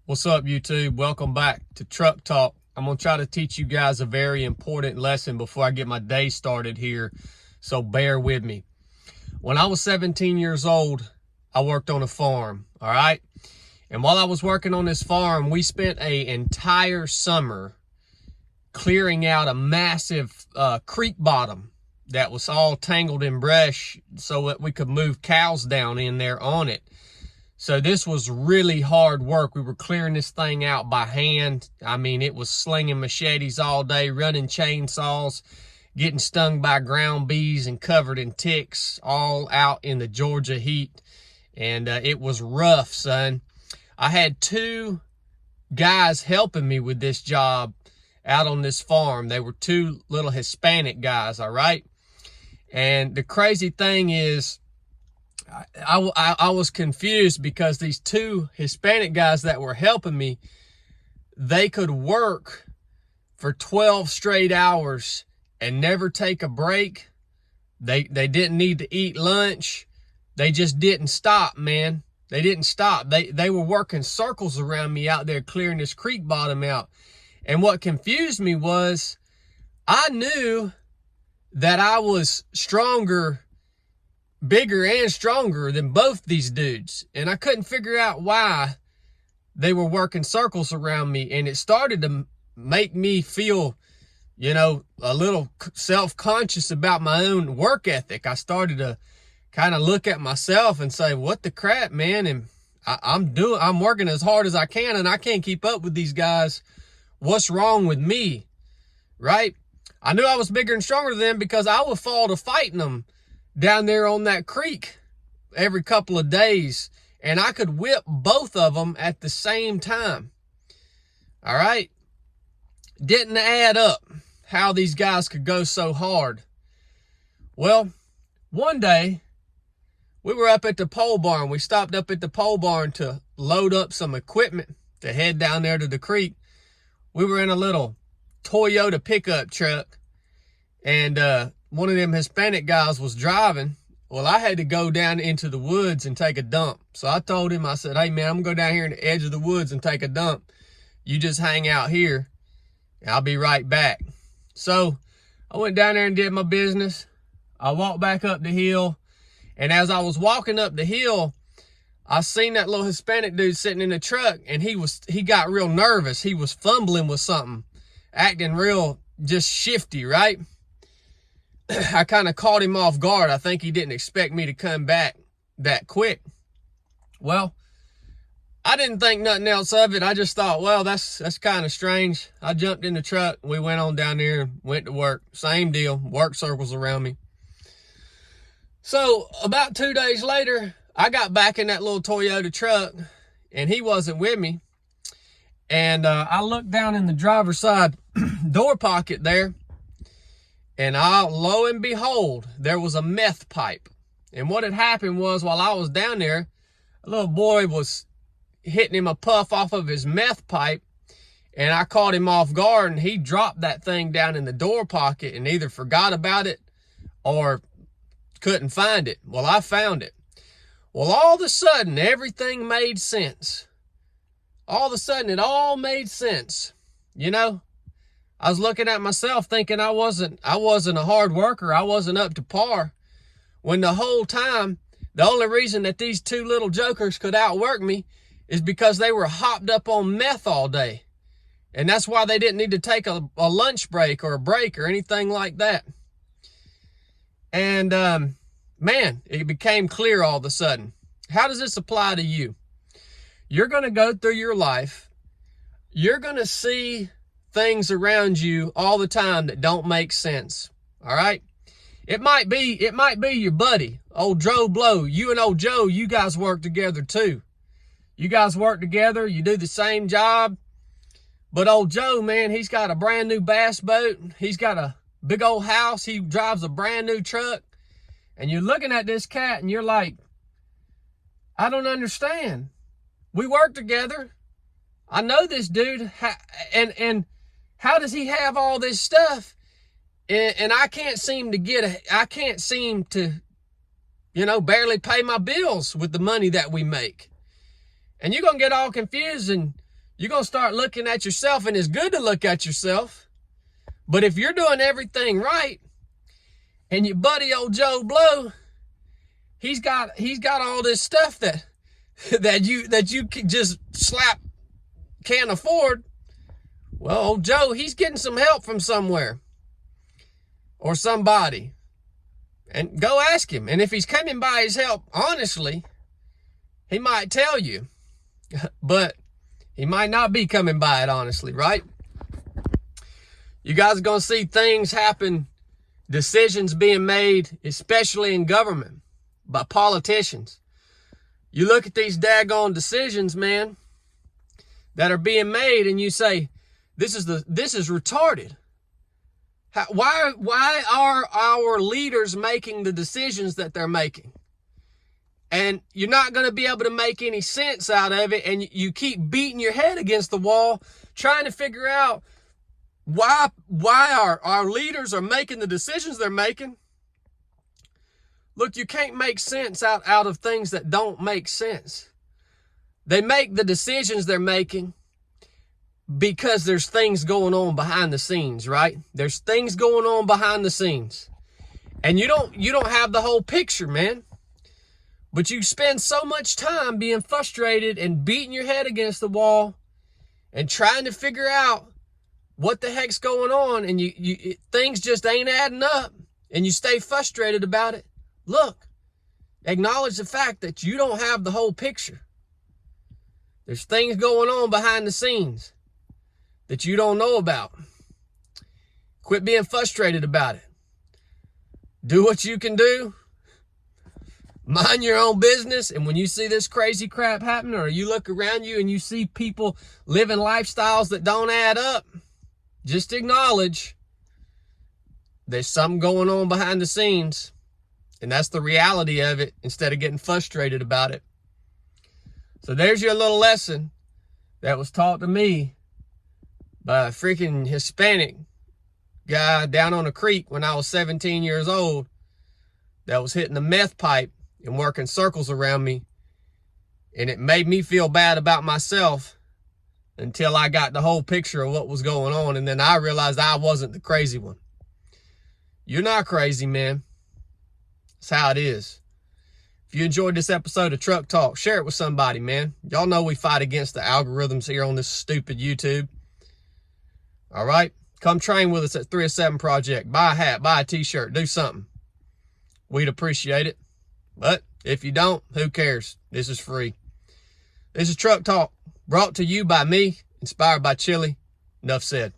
What's up, YouTube? Welcome back to Truck Talk. I'm going to try to teach you guys a very important lesson before I get my day started here, so bear with me. When I was 17 years old, I worked on a farm, all right? And while I was working on this farm, we spent an entire summer clearing out a massive creek bottom that was all tangled in brush so that we could move cows down in there on it. So this was really hard work. We were clearing this thing out by hand. I mean, it was slinging machetes all day, running chainsaws, getting stung by ground bees and covered in ticks, all out in the Georgia heat. And it was rough, son. I had two guys helping me with this job out on this farm. They were two little Hispanic guys, all right? And the crazy thing is, I was confused because these two Hispanic guys that were helping me, they could work for 12 straight hours and never take a break. They didn't need to eat lunch. They just didn't stop, man. They didn't stop. They were working circles around me out there clearing this creek bottom out. And what confused me was I knew that I was bigger and stronger than both these dudes. And I couldn't figure out why they were working circles around me. And it started to make me feel, you know, a little self-conscious about my own work ethic. I started to kind of look at myself and say, what the crap, man? And I'm working as hard as I can and I can't keep up with these guys. What's wrong with me? Right? I knew I was bigger and stronger than them because I would fall to fighting them down there on that creek every couple of days, and I could whip both of them at the same time. All right? Didn't add up how these guys could go so hard. Well, one day, we were up at the pole barn. We stopped up at the pole barn to load up some equipment to head down there to the creek. We were in a little Toyota pickup truck, and one of them Hispanic guys was driving. Well, I had to go down into the woods and take a dump. So I told him, I said, hey, man, I'm going to go down here in the edge of the woods and take a dump. You just hang out here, and I'll be right back. So I went down there and did my business. I walked back up the hill, and as I was walking up the hill, I seen that little Hispanic dude sitting in the truck, and he got real nervous. He was fumbling with something, acting real just shifty, right? I kind of caught him off guard. I think he didn't expect me to come back that quick. Well, I didn't think nothing else of it. I just thought, well, that's kind of strange. I jumped in the truck. We went on down there and went to work. Same deal. Work circles around me. So about 2 days later, I got back in that little Toyota truck, and he wasn't with me. And I looked down in the driver's side door pocket there, and lo and behold, there was a meth pipe. And what had happened was, while I was down there, a little boy was hitting him a puff off of his meth pipe, and I caught him off guard, and he dropped that thing down in the door pocket and either forgot about it or couldn't find it. Well, I found it. Well, all of a sudden, everything made sense. All of a sudden, it all made sense. You know, I was looking at myself thinking I wasn't a hard worker. I wasn't up to par. When the whole time, the only reason that these two little jokers could outwork me is because they were hopped up on meth all day. And that's why they didn't need to take a lunch break or a break or anything like that. And, man, it became clear all of a sudden. How does this apply to you? You're going to go through your life. You're going to see things around you all the time that don't make sense. All right? It might be your buddy, old Joe Blow. You and old Joe, you guys work together too. You guys work together, you do the same job. But old Joe, man, he's got a brand new bass boat. He's got a big old house. He drives a brand new truck. And you're looking at this cat and you're like, I don't understand. We work together. I know this dude. And how does he have all this stuff? And I can't seem to, you know, barely pay my bills with the money that we make. And you're going to get all confused and You're going to start looking at yourself, and it's good to look at yourself. But if you're doing everything right, and your buddy old Joe Blow, he's got all this stuff that you can just can't afford. Well, old Joe, he's getting some help from somewhere or somebody. And go ask him. And if he's coming by his help honestly, he might tell you. But he might not be coming by it honestly, right? You guys are going to see things happen, decisions being made, especially in government, by politicians. You look at these daggone decisions, man, that are being made, and you say, this is retarded. Why are our leaders making the decisions that they're making? And you're not going to be able to make any sense out of it, and you keep beating your head against the wall trying to figure out why our leaders are making the decisions they're making. Look, you can't make sense out of things that don't make sense. They make the decisions they're making because there's things going on behind the scenes, right? There's things going on behind the scenes. And you don't have the whole picture, man. But you spend so much time being frustrated and beating your head against the wall and trying to figure out what the heck's going on, and things just ain't adding up, and you stay frustrated about it. Look, acknowledge the fact that you don't have the whole picture. There's things going on behind the scenes that you don't know about. Quit being frustrated about it. Do what you can do. Mind your own business. And when you see this crazy crap happening, or you look around you and you see people living lifestyles that don't add up, just acknowledge there's something going on behind the scenes. And that's the reality of it, instead of getting frustrated about it. So there's your little lesson that was taught to me by a freaking Hispanic guy down on a creek when I was 17 years old that was hitting the meth pipe and working circles around me. And it made me feel bad about myself until I got the whole picture of what was going on. And then I realized I wasn't the crazy one. You're not crazy, man. That's how it is. If you enjoyed this episode of Truck Talk, share it with somebody, man. Y'all know we fight against the algorithms here on this stupid YouTube. All right? Come train with us at 307 Project. Buy a hat, buy a t-shirt, do something. We'd appreciate it. But if you don't, who cares? This is free. This is Truck Talk, brought to you by me, inspired by Chili. Enough said.